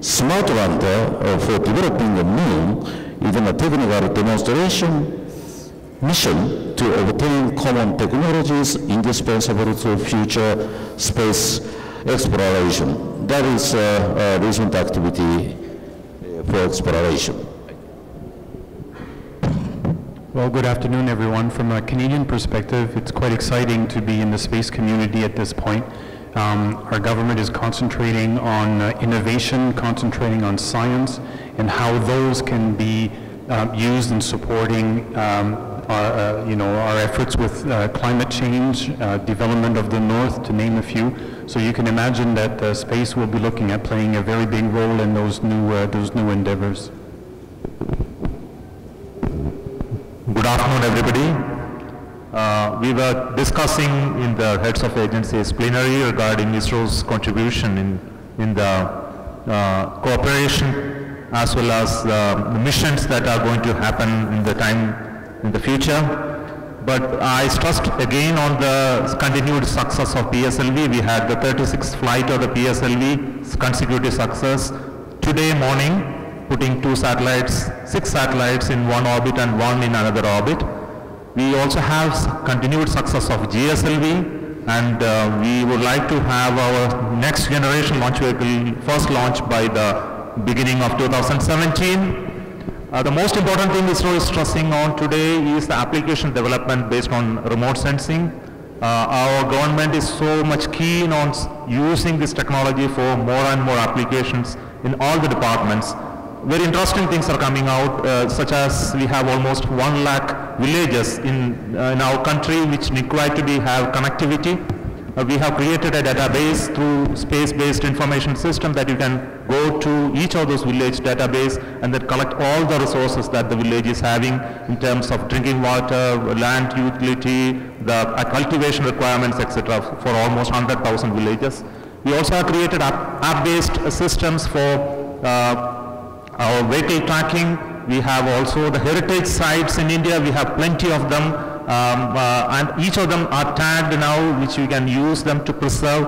smart lander for developing the moon is a technical demonstration mission to obtain common technologies indispensable to future space exploration. That is a recent activity for exploration. Well, good afternoon, everyone. From a Canadian perspective, it's quite exciting to be in the space community at this point. Our government is concentrating on innovation, concentrating on science, and how those can be used in supporting our efforts with climate change, development of the North, to name a few. So you can imagine that space will be looking at playing a very big role in those new endeavors. Good afternoon, everybody. We were discussing in the heads of agencies plenary regarding ISRO's contribution in the cooperation as well as the missions that are going to happen in the future. But I stressed again on the continued success of PSLV. We had the 36th flight of the PSLV, consecutive success. Today morning, putting 6 satellites in one orbit and one in another orbit. We also have continued success of GSLV, and we would like to have our next generation launch vehicle first launched by the beginning of 2017. The most important thing ISRO is stressing on today is the application development based on remote sensing. Our government is so much keen on using this technology for more and more applications in all the departments. Very interesting things are coming out, such as we have almost 1 lakh villages in our country which require to have connectivity. We have created a database through space-based information system that you can go to each of those village database and then collect all the resources that the village is having in terms of drinking water, land utility, the cultivation requirements, etc. for almost 100,000 villages. We also have created app-based systems for our vehicle tracking. We have also the heritage sites in India. We have plenty of them. And each of them are tagged now, which we can use them to preserve,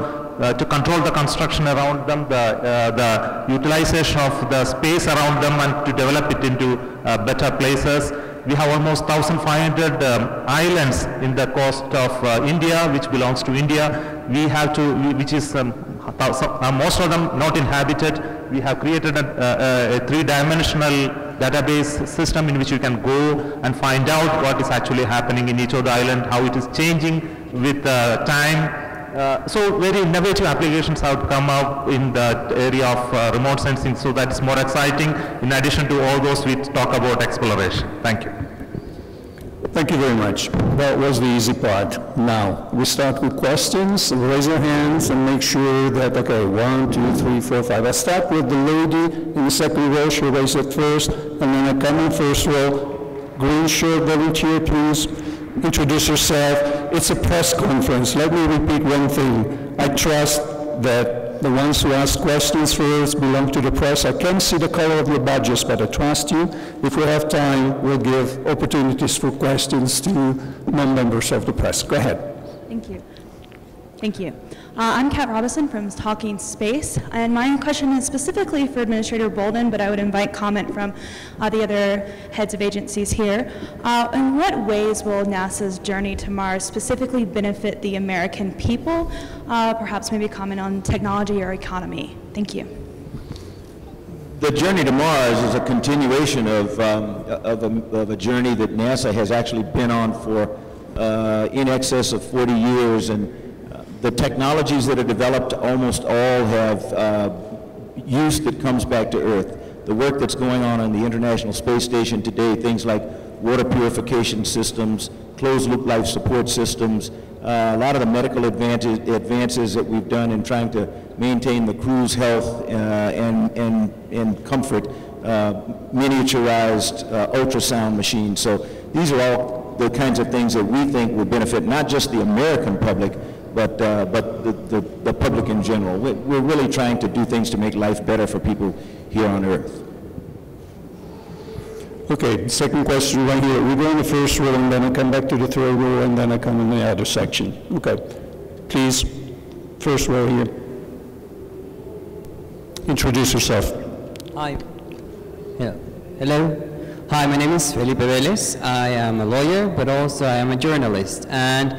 to control the construction around them, the utilization of the space around them, and to develop it into better places. We have almost 1,500 islands in the coast of India, which belongs to India. We have which is most of them not inhabited. We have created a 3-dimensional database system in which you can go and find out what is actually happening in each of the island, how it is changing with time. So very innovative applications have come up in the area of remote sensing, so that's more exciting in addition to all those we talk about exploration. Thank you. Thank you very much. That was the easy part. Now, we start with questions. Raise your hands and make sure that, okay, 1, 2, 3, 4, 5. I'll start with the lady in the second row. She'll raise it first. And then I come in first row. Green shirt volunteer, please. Introduce yourself. It's a press conference. Let me repeat one thing. I trust that the ones who ask questions first belong to the press. I can't see the color of your badges, but I trust you. If we have time, we'll give opportunities for questions to non-members of the press. Go ahead. Thank you. Thank you. I'm Kat Robinson from Talking Space, and my question is specifically for Administrator Bolden, but I would invite comment from the other heads of agencies here. In what ways will NASA's journey to Mars specifically benefit the American people? Perhaps maybe comment on technology or economy. Thank you. The journey to Mars is a continuation of a journey that NASA has actually been on for in excess of 40 years, and the technologies that are developed almost all have use that comes back to Earth. The work that's going on the International Space Station today, things like water purification systems, closed-loop life support systems, a lot of the medical advances that we've done in trying to maintain the crew's health and comfort, miniaturized ultrasound machines. So these are all the kinds of things that we think will benefit not just the American public, but the public in general. We're really trying to do things to make life better for people here on Earth. Okay, second question right here. We go in the first row, and then I come back to the third row, and then I come in the other section. Okay, please, first row here. Introduce yourself. Hi. Yeah. Hello. Hi, my name is Felipe Vélez. I am a lawyer, but also I am a journalist. And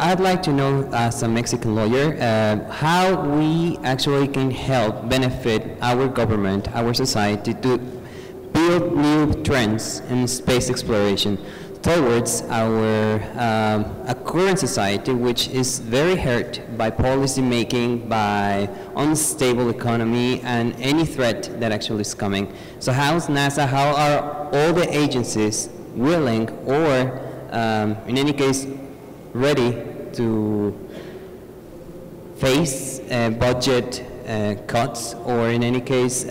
I'd like to know, as a Mexican lawyer, how we actually can help benefit our government, our society, to build new trends in space exploration towards our current society, which is very hurt by policy making, by unstable economy, and any threat that actually is coming. So how's NASA, how are all the agencies willing, or in any case, ready to face budget cuts, or in any case,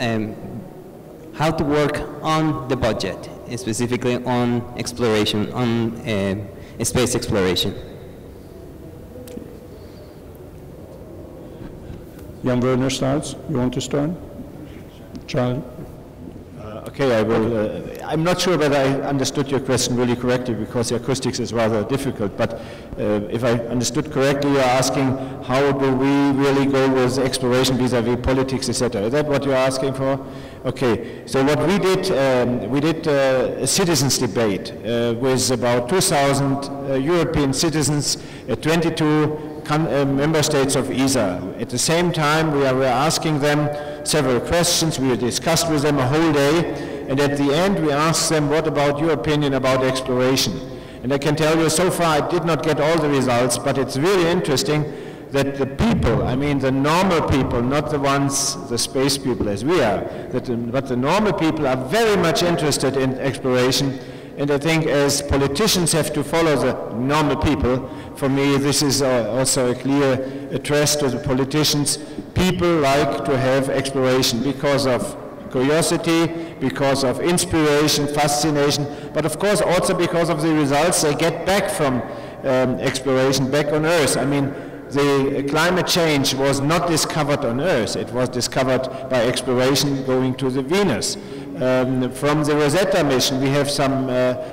how to work on the budget, specifically on exploration, on space exploration? Jan Werner starts. You want to start? Charlie? Okay, I will. I'm not sure whether I understood your question really correctly, because the acoustics is rather difficult, but if I understood correctly, you're asking how do we really go with exploration vis-a-vis politics, etc. Is that what you're asking for? Okay, so what we did a citizens debate with about 2,000 European citizens, 22 member states of ESA. At the same time, we were asking them several questions. We discussed with them a whole day, and at the end we asked them, what about your opinion about exploration? And I can tell you, so far I did not get all the results, but it's really interesting that the people, I mean the normal people, not the ones, the space people as we are, but the normal people are very much interested in exploration. And I think as politicians have to follow the normal people, for me this is also a clear address to the politicians. People like to have exploration because of curiosity, because of inspiration, fascination, but of course also because of the results they get back from exploration back on Earth. I mean, the climate change was not discovered on Earth, it was discovered by exploration going to the Venus. From the Rosetta mission, we have some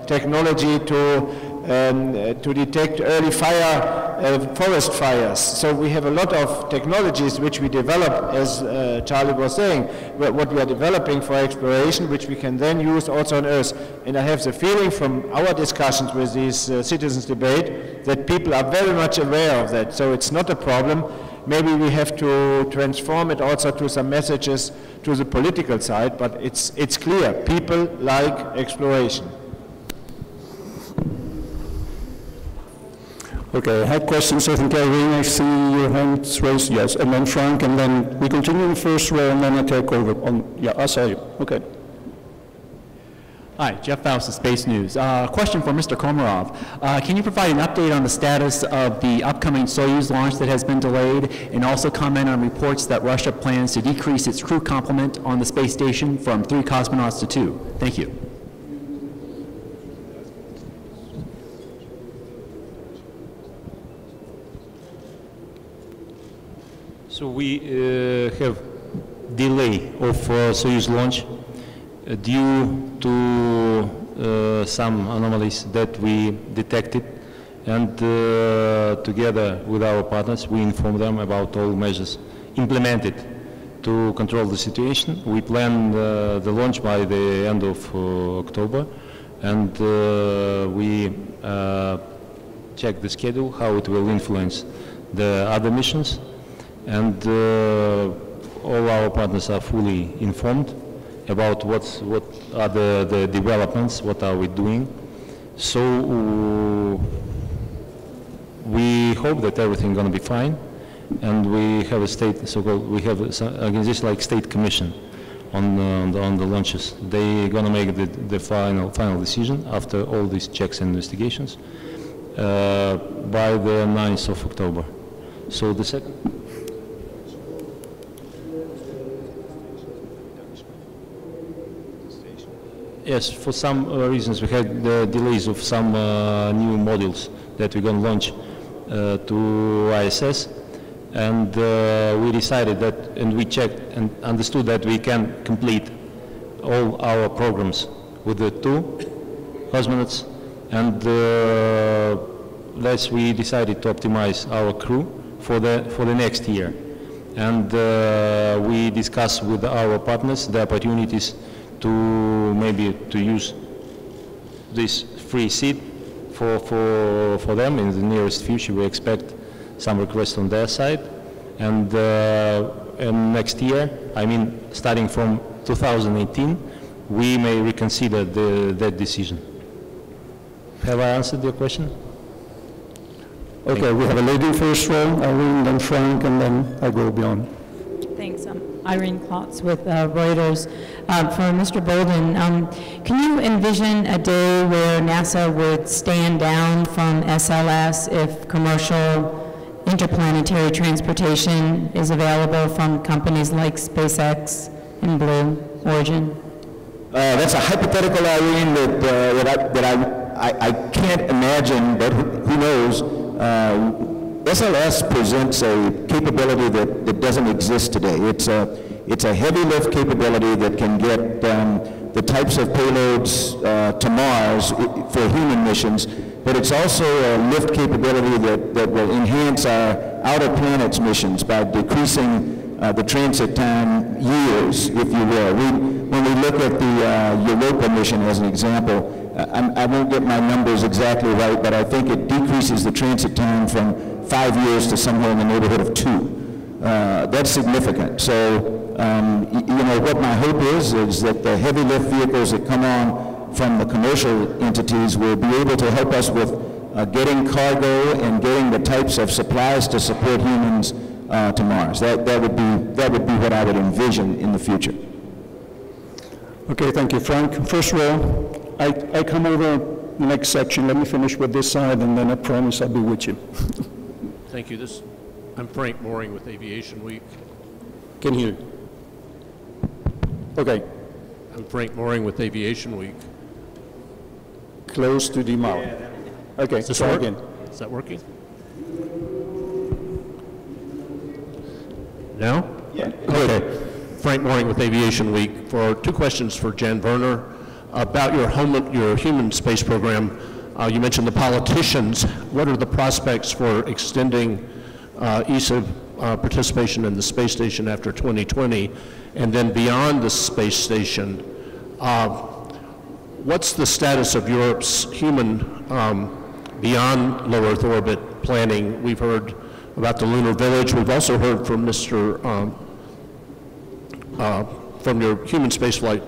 technology to detect early forest fires. So we have a lot of technologies which we develop, as Charlie was saying, what we are developing for exploration, which we can then use also on Earth. And I have the feeling from our discussions with these citizens debate that people are very much aware of that. So it's not a problem. Maybe we have to transform it also to some messages to the political side, but it's clear, people like exploration. Okay, I had questions. I think, Irene, I see your hands raised. Yes, and then Frank, and then we continue in the first row, and then I take over. Yeah, I saw you. Okay. Hi, Jeff Faust of Space News. Question for Mr. Komarov. Can you provide an update on the status of the upcoming Soyuz launch that has been delayed, and also comment on reports that Russia plans to decrease its crew complement on the space station from 3 cosmonauts to 2? Thank you. So we have delay of Soyuz launch due to some anomalies that we detected, and together with our partners we informed them about all measures implemented to control the situation. We plan the launch by the end of October, and we check the schedule, how it will influence the other missions, and all our partners are fully informed about what are the developments, what are we doing. So we hope that everything going to be fine, and we have a state, so-called, we have an organization like State Commission on the launches. They're going to make the final decision after all these checks and investigations by the 9th of October. So the second. Yes, for some reasons we had delays of some new modules that we're going to launch to ISS, and we decided that, and we checked and understood that we can complete all our programs with the 2 cosmonauts, and thus we decided to optimize our crew for the next year. and we discuss with our partners the opportunities to maybe to use this free seat for them in the nearest future. We expect some requests on their side, and next year, I mean starting from 2018, we may reconsider that decision. Have I answered your question? Okay, we have a lady first row, Irene, then Frank, and then I go beyond. Thanks. Irene Klotz with Reuters. For Mr. Bolden, can you envision a day where NASA would stand down from SLS if commercial interplanetary transportation is available from companies like SpaceX and Blue Origin? That's a hypothetical, Irene, that I can't imagine, but who knows. SLS presents a capability that doesn't exist today. It's a heavy lift capability that can get the types of payloads to Mars for human missions, but it's also a lift capability that will enhance our outer planets missions by decreasing the transit time years, if you will. When we look at the Europa mission as an example, I won't get my numbers exactly right, but I think it decreases the transit time from 5 years to somewhere in the neighborhood of 2. That's significant. So, you know, what my hope is that the heavy lift vehicles that come on from the commercial entities will be able to help us with getting cargo and getting the types of supplies to support humans to Mars. That would be what I would envision in the future. Okay, thank you, Frank. First row, I come over the next section. Let me finish with this side, and then I promise I'll be with you. Thank you. I'm Frank Mooring with Aviation Week. Can you hear? Okay. I'm Frank Mooring with Aviation Week. Close to the mouth. Okay, try again. Is that working? Now? Yeah. Okay. Frank Mooring with Aviation Week. For 2 questions for Jan Werner about your human space program. You mentioned the politicians. What are the prospects for extending ESA participation in the space station after 2020? And then beyond the space station, what's the status of Europe's human beyond low Earth orbit planning? We've heard about the lunar village. We've also heard from from your human spaceflight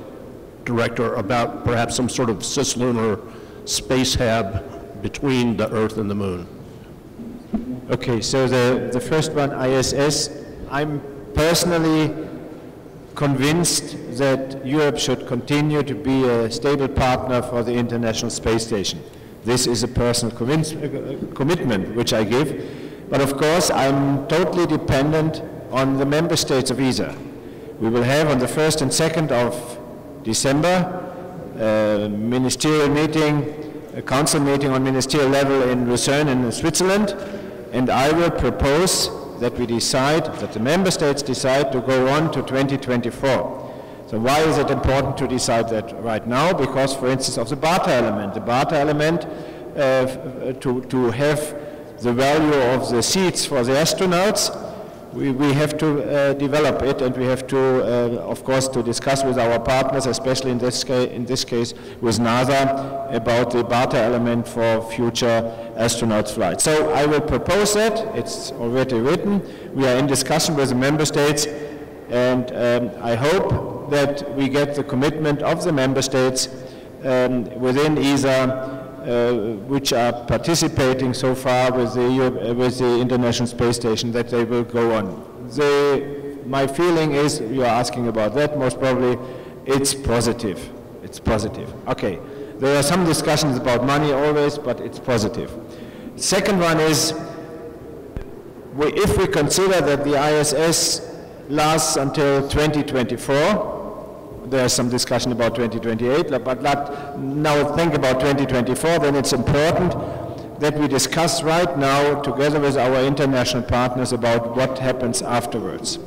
director about perhaps some sort of cislunar space hab between the Earth and the Moon. Okay, so the first one, ISS, I'm personally convinced that Europe should continue to be a stable partner for the International Space Station. This is a personal commitment which I give, but of course I'm totally dependent on the member states of ESA. We will have on the 1st and 2nd of December a ministerial meeting, a council meeting on ministerial level in Lucerne in Switzerland, and I will propose that we decide, that the member states decide to go on to 2024. So why is it important to decide that right now? Because, for instance, of the barter element. The barter element, to have the value of the seats for the astronauts, we have to develop it, and we have to, of course, to discuss with our partners, especially in this case with NASA, about the barter element for future astronauts' flights. So I will propose that. It's already written. We are in discussion with the member states, and I hope that we get the commitment of the member states within ESA, which are participating so far with the International Space Station, that they will go on. My feeling is, you are asking about that, most probably it's positive. It's positive. Okay. There are some discussions about money always, but it's positive. Second one is, if we consider that the ISS lasts until 2024, there's some discussion about 2028, but now think about 2024, then it's important that we discuss right now together with our international partners about what happens afterwards.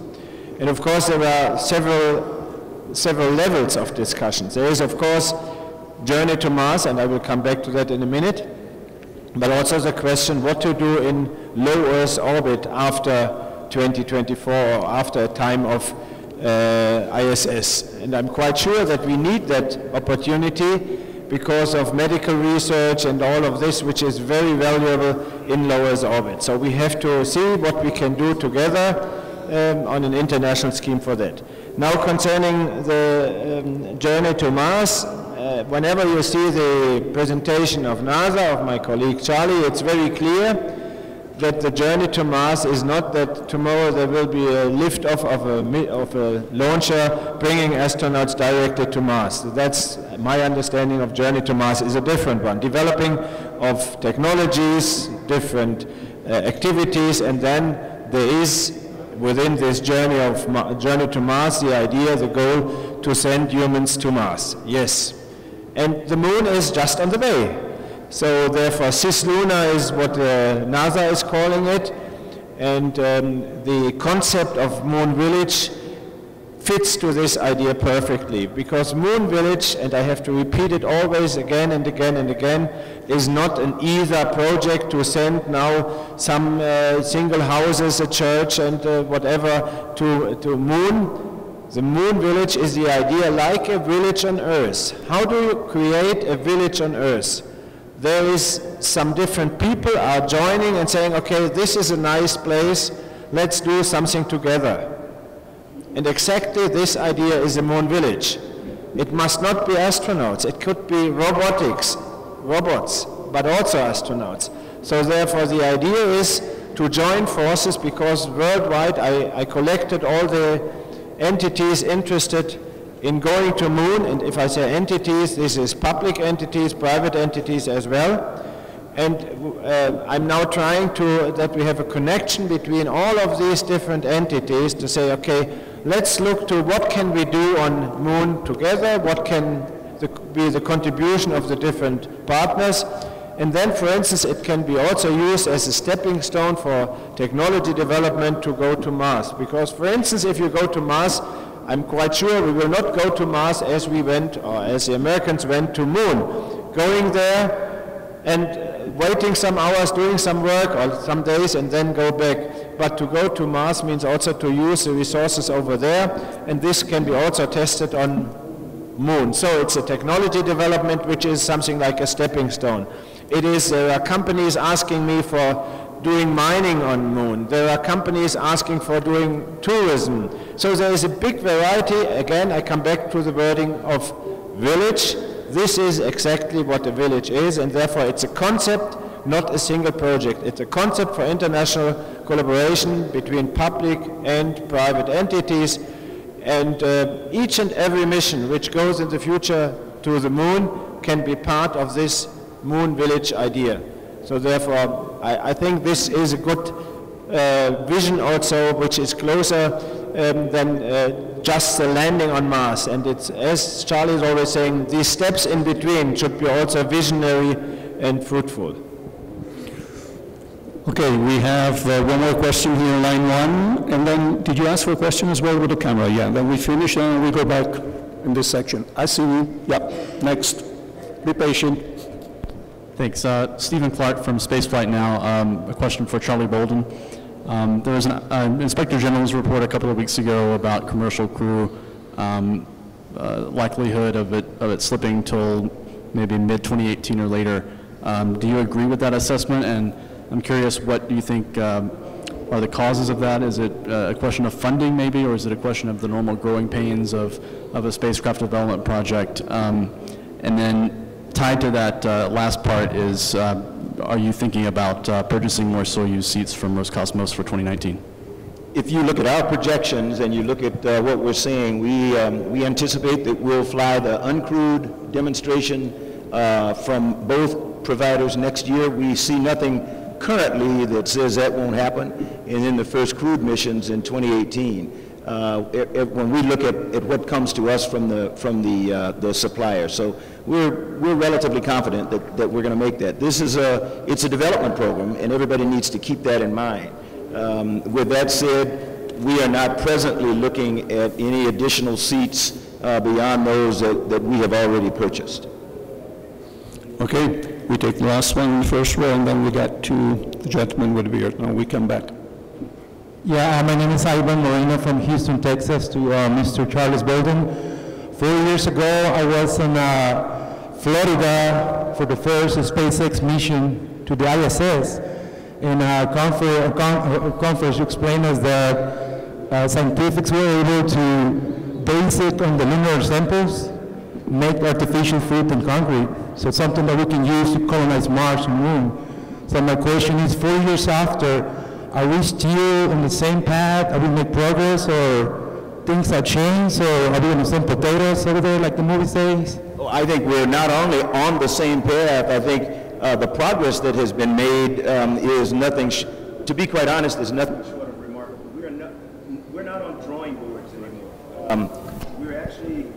And of course there are several levels of discussions. There is of course journey to Mars, and I will come back to that in a minute, but also the question what to do in low Earth orbit after 2024 or after a time of ISS. And I'm quite sure that we need that opportunity because of medical research and all of this, which is very valuable in low Earth orbit. So we have to see what we can do together on an international scheme for that. Now concerning the journey to Mars, whenever you see the presentation of NASA, of my colleague Charlie, it's very clear that the journey to Mars is not that tomorrow there will be a lift-off of a launcher bringing astronauts directly to Mars. That's my understanding of journey to Mars is a different one. Developing of technologies, different activities, and then there is within this journey to Mars the idea, the goal to send humans to Mars. Yes. And the moon is just on the way. So therefore, cislunar is what NASA is calling it, and the concept of Moon Village fits to this idea perfectly, because Moon Village, and I have to repeat it always again and again and again, is not an either project to send now some single houses, a church and whatever to Moon. The Moon Village is the idea like a village on Earth. How do you create a village on Earth? There is some different people are joining and saying, okay, this is a nice place, let's do something together. And exactly this idea is a Moon Village. It must not be astronauts, it could be robotics, robots, but also astronauts. So therefore the idea is to join forces, because worldwide I collected all the entities interested in going to Moon, and if I say entities, this is public entities, private entities as well. And I'm now trying that we have a connection between all of these different entities to say, okay, let's look to what can we do on Moon together, what can be the contribution of the different partners. And then, for instance, it can be also used as a stepping stone for technology development to go to Mars. Because, for instance, if you go to Mars, I'm quite sure we will not go to Mars as we went, or as the Americans went to Moon. Going there and waiting some hours, doing some work, or some days, and then go back. But to go to Mars means also to use the resources over there, and this can be also tested on Moon. So it's a technology development which is something like a stepping stone. It is, there are companies asking me for doing mining on Moon. There are companies asking for doing tourism. So there is a big variety. Again, I come back to the wording of village. This is exactly what a village is, and therefore it's a concept, not a single project. It's a concept for international collaboration between public and private entities, and each and every mission which goes in the future to the Moon can be part of this Moon Village idea. So therefore, I think this is a good vision also, which is closer than just the landing on Mars. And it's, as Charlie is always saying, these steps in between should be also visionary and fruitful. Okay, we have one more question here, line one. And then, did you ask for a question as well with the camera? Yeah, then we finish and we go back in this section. I see you. Yep, next. Be patient. Thanks. Stephen Clark from Spaceflight Now. A question for Charlie Bolden. There was an Inspector General's report a couple of weeks ago about commercial crew, likelihood of it slipping till maybe mid-2018 or later. Do you agree with that assessment? And I'm curious, what do you think are the causes of that? Is it a question of funding maybe, or is it a question of the normal growing pains of a spacecraft development project? And then tied to that last part is, are you thinking about purchasing more Soyuz seats from Roscosmos for 2019? If you look at our projections and you look at what we're seeing, we anticipate that we'll fly the uncrewed demonstration from both providers next year. We see nothing currently that says that won't happen. And then the first crewed missions in 2018. When we look at what comes to us from the supplier. So we're relatively confident that we're going to make that. This is it's a development program, and everybody needs to keep that in mind. With that said, we are not presently looking at any additional seats beyond those that we have already purchased. Okay, we take the last one in the first row, and then we got to the gentleman with the beard. Now we come back. Yeah, my name is Ivan Moreno from Houston, Texas, to Mr. Charles Bolden. 4 years ago, I was in Florida for the first SpaceX mission to the ISS. In a conference, you explained us that scientists were able to base it on the lunar samples, make artificial fruit and concrete. So something that we can use to colonize Mars and Moon. So my question is, 4 years after, are we still on the same path? Are we making progress, or things have changed, or are we on the same potatoes over there, like the movie says? Well, I think we're not only on the same path, I think the progress that has been made is nothing, to be quite honest, is nothing short of remarkable. We're not on drawing boards anymore. We're actually,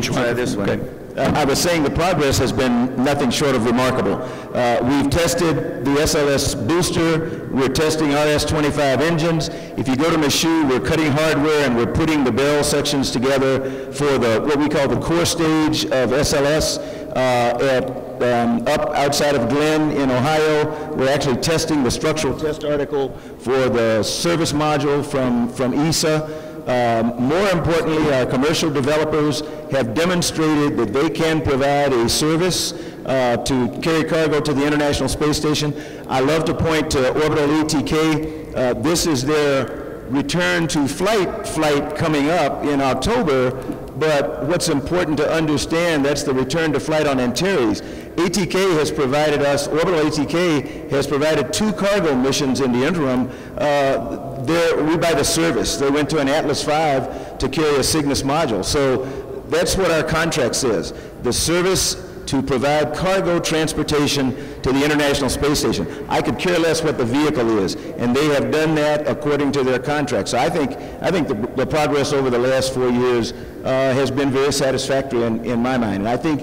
try this one. Okay. I was saying the progress has been nothing short of remarkable. We've tested the SLS booster, we're testing RS-25 engines. If you go to Michoud, we're cutting hardware and we're putting the barrel sections together for what we call the core stage of SLS up outside of Glen in Ohio. We're actually testing the structural test article for the service module from ESA. More importantly, our commercial developers have demonstrated that they can provide a service to carry cargo to the International Space Station. I love to point to Orbital ATK. This is their return to flight coming up in October, but what's important to understand, that's the return to flight on Antares. ATK has provided us, Orbital ATK has provided 2 cargo missions in the interim. We buy the service. They went to an Atlas V to carry a Cygnus module. So that's what our contract says. The service to provide cargo transportation to the International Space Station. I could care less what the vehicle is, and they have done that according to their contract. So I think the progress over the last 4 years has been very satisfactory in my mind. And I think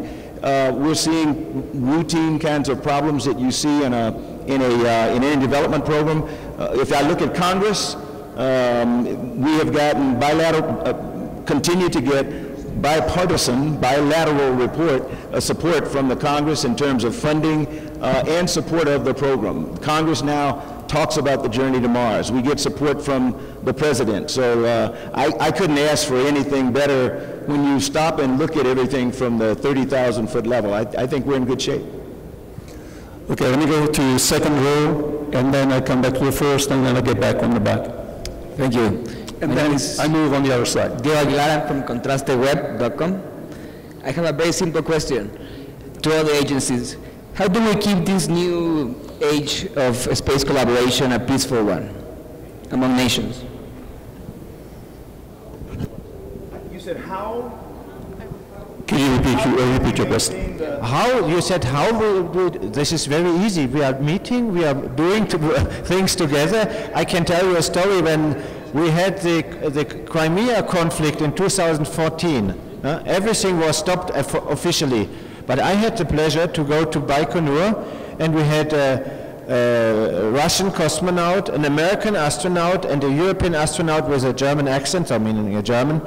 we're seeing routine kinds of problems that you see in any development program. If I look at Congress, we have gotten continue to get bilateral support from the Congress in terms of funding and support of the program. Congress now talks about the journey to Mars. We get support from the President. So I couldn't ask for anything better when you stop and look at everything from the 30,000-foot level. I think we're in good shape. Okay, let me go to second row, and then I come back to the first, and then I get back on the back. Thank you. And then I move on the other side. Diego Aguilar from contrasteweb.com. I have a very simple question to all the agencies. How do we keep this new age of space collaboration a peaceful one among nations? You said how? Can you repeat your question? How? You said how we do it. This is very easy. We are meeting, we are doing things together. I can tell you a story when we had the Crimea conflict in 2014. Everything was stopped officially. But I had the pleasure to go to Baikonur, and we had a Russian cosmonaut, an American astronaut, and a European astronaut with a German accent, I mean a German,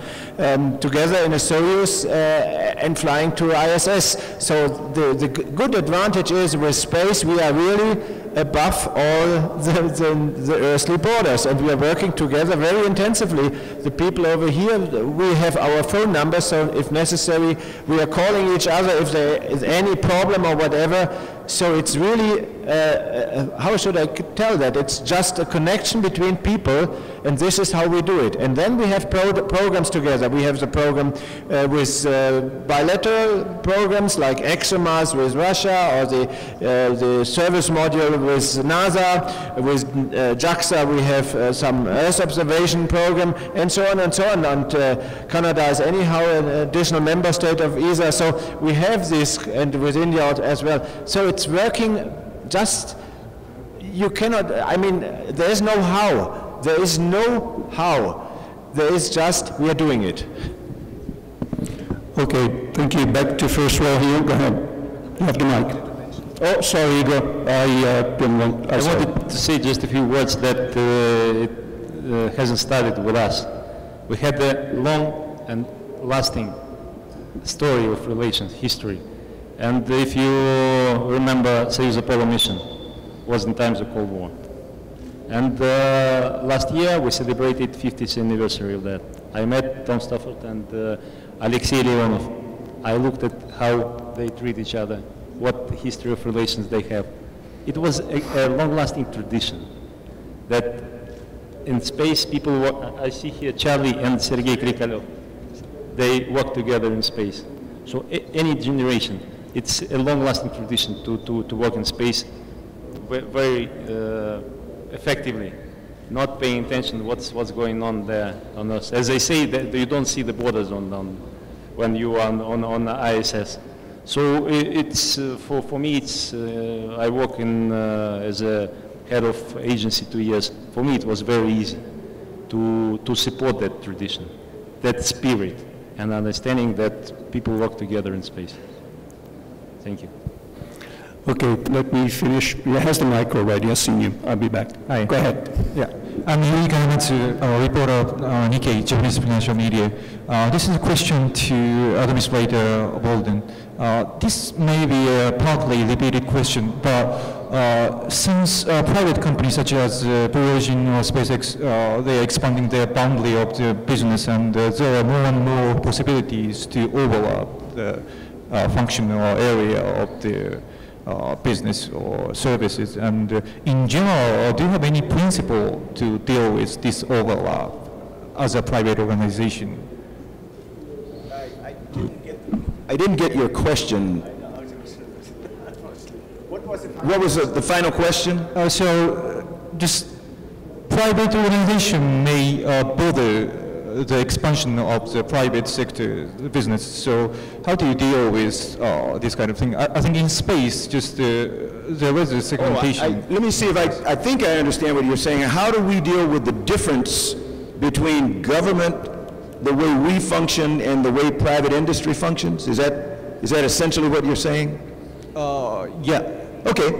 together in a Soyuz and flying to ISS. So the good advantage is with space we are really above all the earthly borders, and we are working together very intensively. The people over here, we have our phone numbers, so if necessary we are calling each other if there is any problem or whatever. So it's really, how should I tell that? It's just a connection between people, and this is how we do it. And then we have programs together. We have the program with bilateral programs like ExoMars with Russia, or the service module with NASA. With JAXA we have some Earth observation program, and so on and so on. And Canada is anyhow an additional member state of ESA. So we have this, and with India as well. So it's working. Just, you cannot, I mean, there is no how. There is no how. There is just, we are doing it. Okay, thank you. Back to first row here. Go ahead. You have the mic. Oh, sorry, Igor. I wanted to say just a few words that it hasn't started with us. We had a long and lasting story of relations, history. And if you remember, Soyuz Apollo mission was in times of Cold War. And last year we celebrated 50th anniversary of that. I met Tom Stafford and Alexei Leonov. I looked at how they treat each other, what history of relations they have. It was a long-lasting tradition that in space people work. I see here Charlie and Sergei Krikalev. They work together in space. So any generation, it's a long-lasting tradition to work in space very effectively, not paying attention what's going on there on Earth. As they say, that you don't see the borders when you are on ISS. So it's for me, it's I work in as a head of agency 2 years. For me, it was very easy to support that tradition, that spirit, and understanding that people work together in space. Thank you. Okay, let me finish. Yeah, has the mic already. I've seen you. I'll be back. Hi. Go ahead. Yeah, I'm Yuri Kanematsu, a reporter of Nikkei, Japanese financial media. This is a question to Administrator Bolden. This may be a partly repeated question, but since private companies such as Blue Origin or SpaceX, they are expanding their boundary of the business, and there are more and more possibilities to overlap the functional area of the business or services. And in general, do you have any principle to deal with this overlap as a private organization? I didn't get your question. What was the final question? Just private organization may bother the expansion of the private sector business. So how do you deal with this kind of thing? I think in space, just there was a segmentation. Let me see if I think I understand what you're saying. How do we deal with the difference between government, the way we function, and the way private industry functions? Is that essentially what you're saying? Yeah. Okay.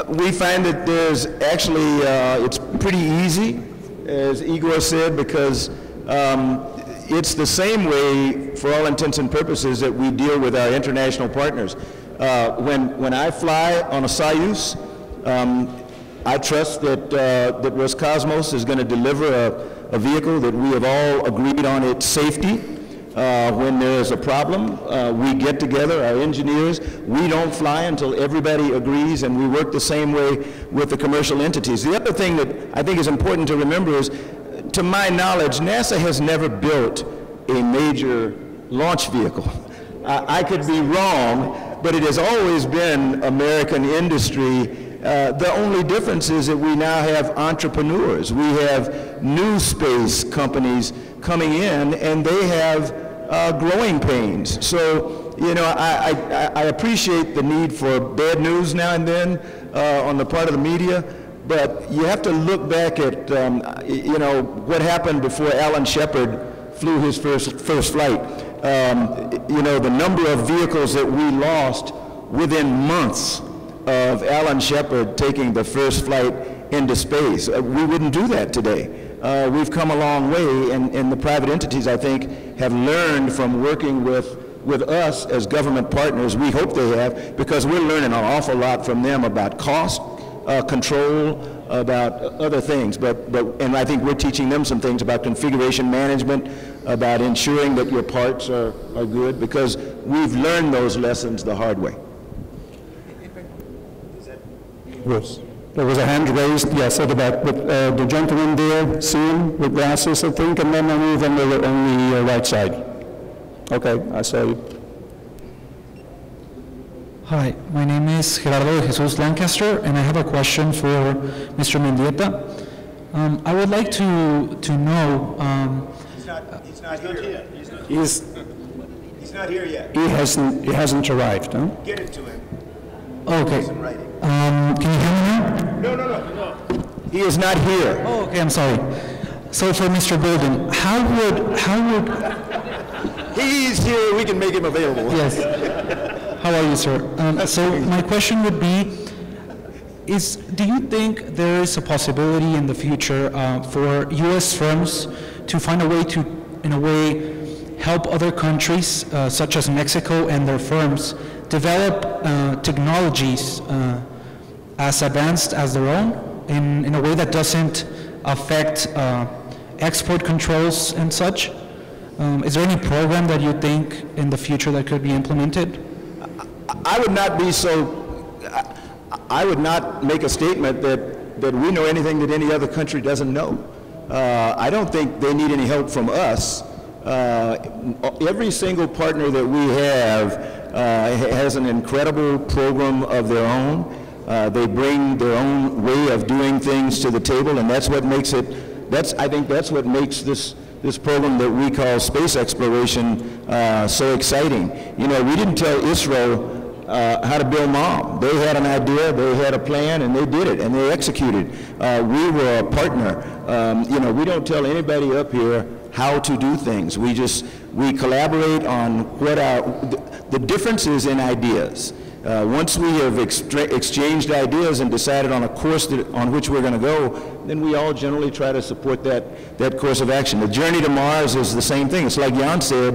We find that there's actually, it's pretty easy, as Igor said, because it's the same way, for all intents and purposes, that we deal with our international partners. When I fly on a Soyuz, I trust that Roscosmos is going to deliver a vehicle that we have all agreed on its safety. When there's a problem, we get together, our engineers, we don't fly until everybody agrees, and we work the same way with the commercial entities. The other thing that I think is important to remember is, to my knowledge, NASA has never built a major launch vehicle. I could be wrong, but it has always been American industry. The only difference is that we now have entrepreneurs. We have new space companies coming in, and they have growing pains. So, you know, I appreciate the need for bad news now and then on the part of the media, but you have to look back at, you know, what happened before Alan Shepard flew his first flight. You know, the number of vehicles that we lost within months of Alan Shepard taking the first flight into space. We wouldn't do that today. We've come a long way, and the private entities, I think, have learned from working with us as government partners. We hope they have, because we're learning an awful lot from them about cost, control, about other things. And I think we're teaching them some things about configuration management, about ensuring that your parts are good, because we've learned those lessons the hard way. Yes. There was a hand raised, yes, at the back, but the gentleman there, see him with glasses, I think, and then I move on the right side. Okay, I saw you. Hi, my name is Gerardo de Jesus Lancaster, and I have a question for Mr. Mendieta. I would like to know... He's not here. He's not here yet. He hasn't arrived, huh? Get it to him. Okay. Can you hear me now? No. He is not here. Oh, okay, I'm sorry. So for Mr. Bolden, how would... He's here, we can make him available. Yes. How are you, sir? So my question would be, do you think there is a possibility in the future for U.S. firms to find a way to, in a way, help other countries, such as Mexico and their firms, develop technologies as advanced as their own? in a way that doesn't affect export controls and such? Is there any program that you think in the future that could be implemented? I would not be so, I would not make a statement that we know anything that any other country doesn't know. I don't think they need any help from us. Every single partner that we have has an incredible program of their own. They bring their own way of doing things to the table, and that's what makes it, I think that's what makes this program that we call space exploration so exciting. You know, we didn't tell ISRO how to build MOM. They had an idea, they had a plan, and they did it, and they executed. We were a partner. You know, we don't tell anybody up here how to do things. We collaborate on what the differences in ideas. Once we have exchanged ideas and decided on a course on which we're going to go, then we all generally try to support that course of action. The journey to Mars is the same thing. It's like Jan said,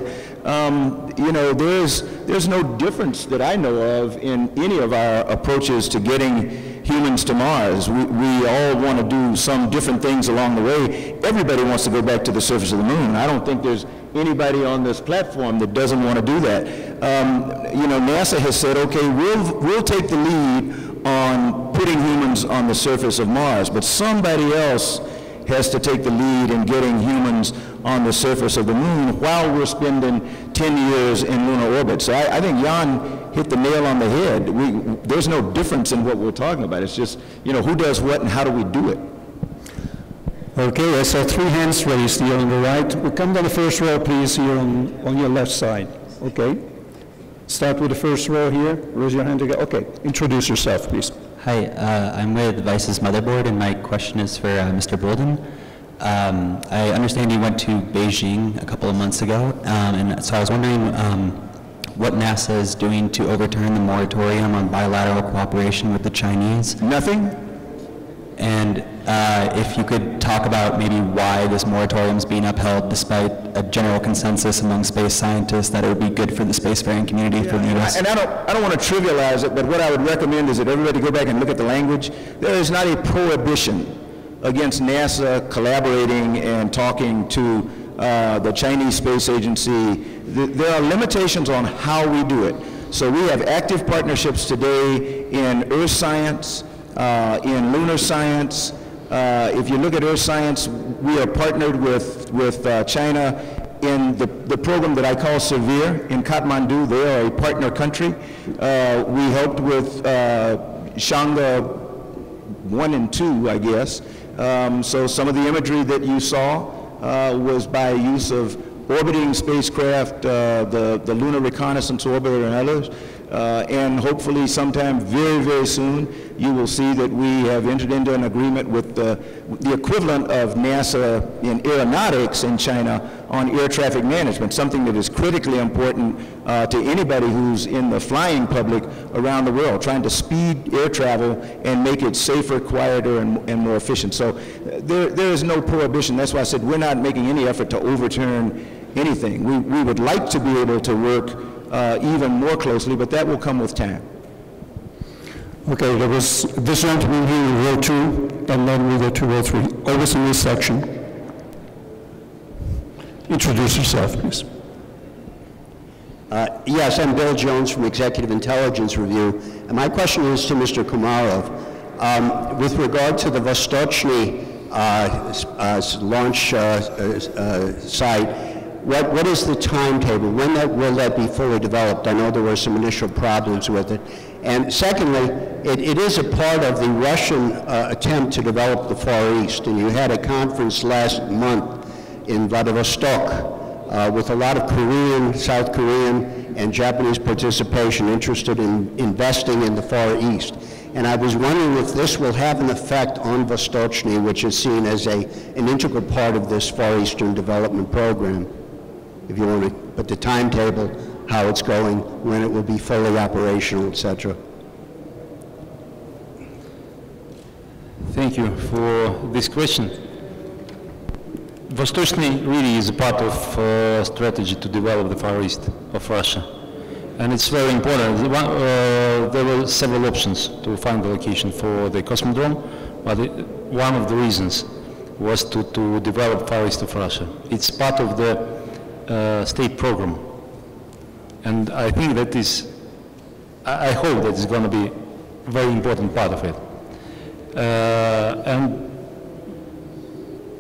you know, there's no difference that I know of in any of our approaches to getting humans to Mars. We all want to do some different things along the way. Everybody wants to go back to the surface of the moon. I don't think there's anybody on this platform that doesn't want to do that. You know, NASA has said, okay, we'll take the lead on putting humans on the surface of Mars, but somebody else has to take the lead in getting humans on the surface of the moon while we're spending 10 years in lunar orbit. So I think Jan hit the nail on the head. There's no difference in what we're talking about. It's just, you know, who does what and how do we do it? Okay, I saw 3 hands raised here on the right. We'll come down the first row, please, here on your left side. Okay. Start with the first row here. Raise your hand again. Okay, introduce yourself, please. Hi, I'm with Vice's Motherboard, and my question is for Mr. Bolden. I understand you went to Beijing a couple of months ago, and so I was wondering what NASA is doing to overturn the moratorium on bilateral cooperation with the Chinese. Nothing. And if you could talk about maybe why this moratorium is being upheld despite a general consensus among space scientists that it would be good for the spacefaring community for the U.S. And I don't want to trivialize it, but what I would recommend is that everybody go back and look at the language. There is not a prohibition against NASA collaborating and talking to the Chinese Space Agency. There are limitations on how we do it. So we have active partnerships today in earth science, in lunar science. If you look at earth science, we are partnered with China in the program that I call SEVERE in Kathmandu. They are a partner country. We helped with Shanga 1 and 2, I guess. So some of the imagery that you saw was by use of orbiting spacecraft, the Lunar Reconnaissance Orbiter and others. And hopefully sometime very, very soon, you will see that we have entered into an agreement with the equivalent of NASA in aeronautics in China on air traffic management, something that is critically important to anybody who's in the flying public around the world, trying to speed air travel and make it safer, quieter, and more efficient. So there is no prohibition. That's why I said we're not making any effort to overturn anything. We would like to be able to work even more closely, but that will come with time. Okay, there was this gentleman here in row 2, and then we go to row 3. Always in this section. Introduce yourself, please. Yes, I'm Bill Jones from Executive Intelligence Review, and my question is to Mr. Komarov. With regard to the Vostochny launch site, what is the timetable? When will that be fully developed? I know there were some initial problems with it. And secondly, it is a part of the Russian attempt to develop the Far East. And you had a conference last month in Vladivostok with a lot of Korean, South Korean, and Japanese participation interested in investing in the Far East. And I was wondering if this will have an effect on Vostochny, which is seen as an integral part of this Far Eastern development program. If you want to put the timetable, how it's going, when it will be fully operational, etc. Thank you for this question. Vostochny really is a part of strategy to develop the Far East of Russia. And it's very important. There were several options to find the location for the cosmodrome, but one of the reasons was to develop Far East of Russia. It's part of the state program. And I think that is, I hope that it's going to be a very important part of it. And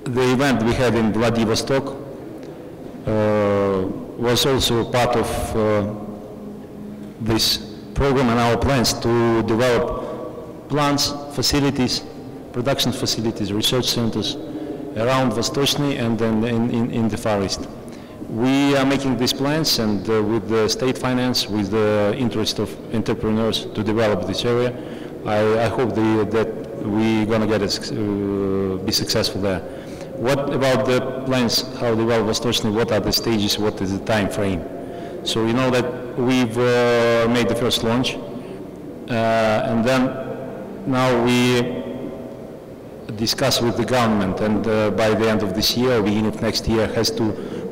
the event we had in Vladivostok was also part of this program and our plans to develop plants, facilities, production facilities, research centers around Vostochny and then in the Far East. We are making these plans and with the state finance, with the interest of entrepreneurs to develop this area, I hope that we're going to be successful there. What about the plans, how to develop Vostochny, what are the stages, what is the time frame? So you know that we've made the first launch, and then now we discuss with the government, and by the end of this year, beginning of next year,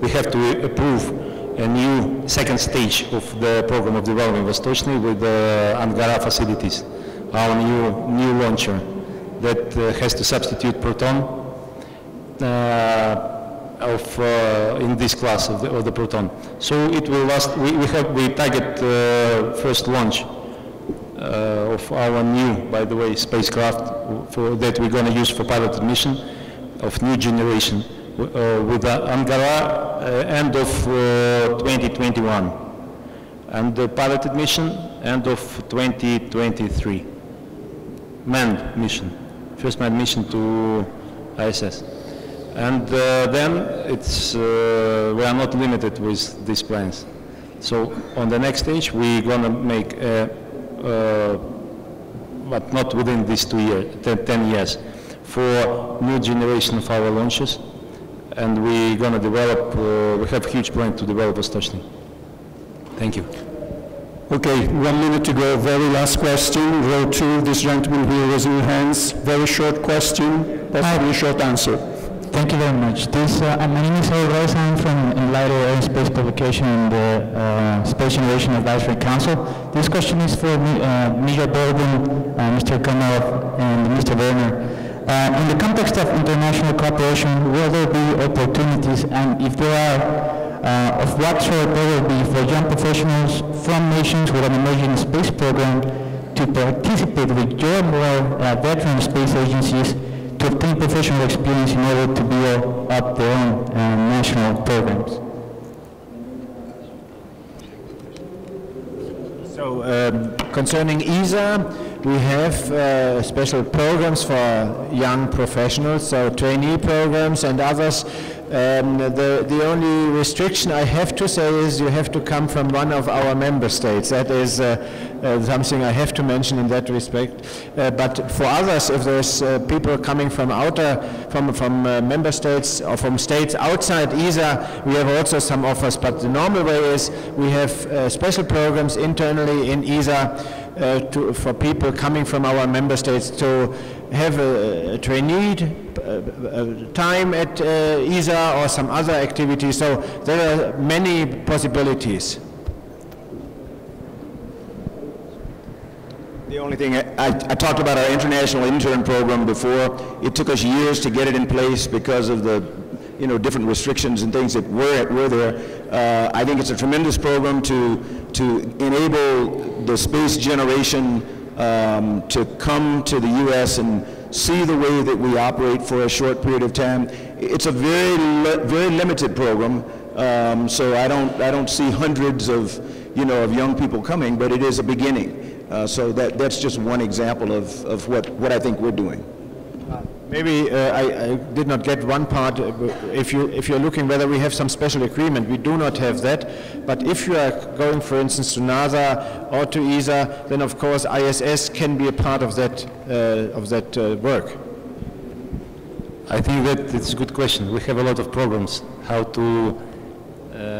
we have to approve a new second stage of the program of development of Vostochny with the Angara facilities, our new launcher that has to substitute Proton in this class of the Proton. So it will last. We target first launch of our new, by the way, spacecraft that we're going to use for piloted mission of new generation with the Angara end of 2021, and the piloted mission end of 2023. Manned mission, first manned mission to ISS. And then we are not limited with these plans. So on the next stage, we're going to make, but not within these 2 years, 10 years, for new generation of our launches. And we're going to develop, we have a huge plan to develop Vostochny. Thank you. Okay, 1 minute to go. Very last question. Row 2, this gentleman here raising your hands. Very short question, possibly a short answer. Thank you very much. My name is Eric Rice. I'm from Enlighter Aerospace Publication and the Space Innovation Advisory Council. This question is for Major Bolden, Mr. Komarov, and Mr. Werner. In the context of international cooperation, will there be opportunities, and if there are, of what sort there will be for young professionals from nations with an emerging space program to participate with your more veteran space agencies to obtain professional experience in order to build up their own national programs? So concerning ESA, we have special programs for young professionals, so trainee programs and others. The only restriction I have to say is you have to come from one of our member states. That is something I have to mention in that respect. But for others, if there's people coming from member states or from states outside ESA, we have also some offers. But the normal way is we have special programs internally in ESA for people coming from our member states to have a trainee time at ESA or some other activities. So there are many possibilities. The only thing, I talked about our international intern program before. It took us years to get it in place because of the different restrictions and things that were there. I think it's a tremendous program to enable the space generation to come to the U.S. and see the way that we operate for a short period of time. It's a very limited program, so I don't see hundreds of young people coming, but it is a beginning. So that's just one example of what I think we're doing. Maybe I did not get one part. If you're looking whether we have some special agreement, we do not have that. But if you are going, for instance, to NASA or to ESA, then of course ISS can be a part of that work. I think that it's a good question. We have a lot of programs how to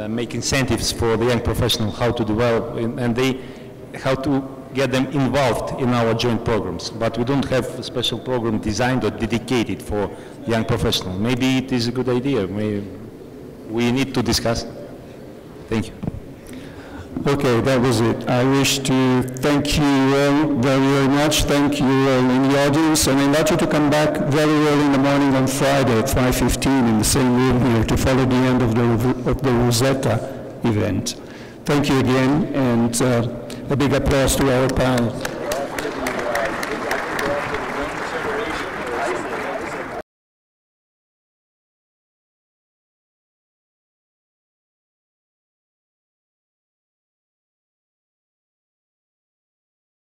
make incentives for the young professional, how to develop, and how to get them involved in our joint programs. But we don't have a special program designed or dedicated for young professionals. Maybe it is a good idea. Maybe we need to discuss. Thank you. Okay, that was it. I wish to thank you all very, very much. Thank you all in the audience, and I invite you to come back very early in the morning on Friday at 5:15 in the same room here to follow the end of the Rosetta event. Thank you again, and a big applause to our panel.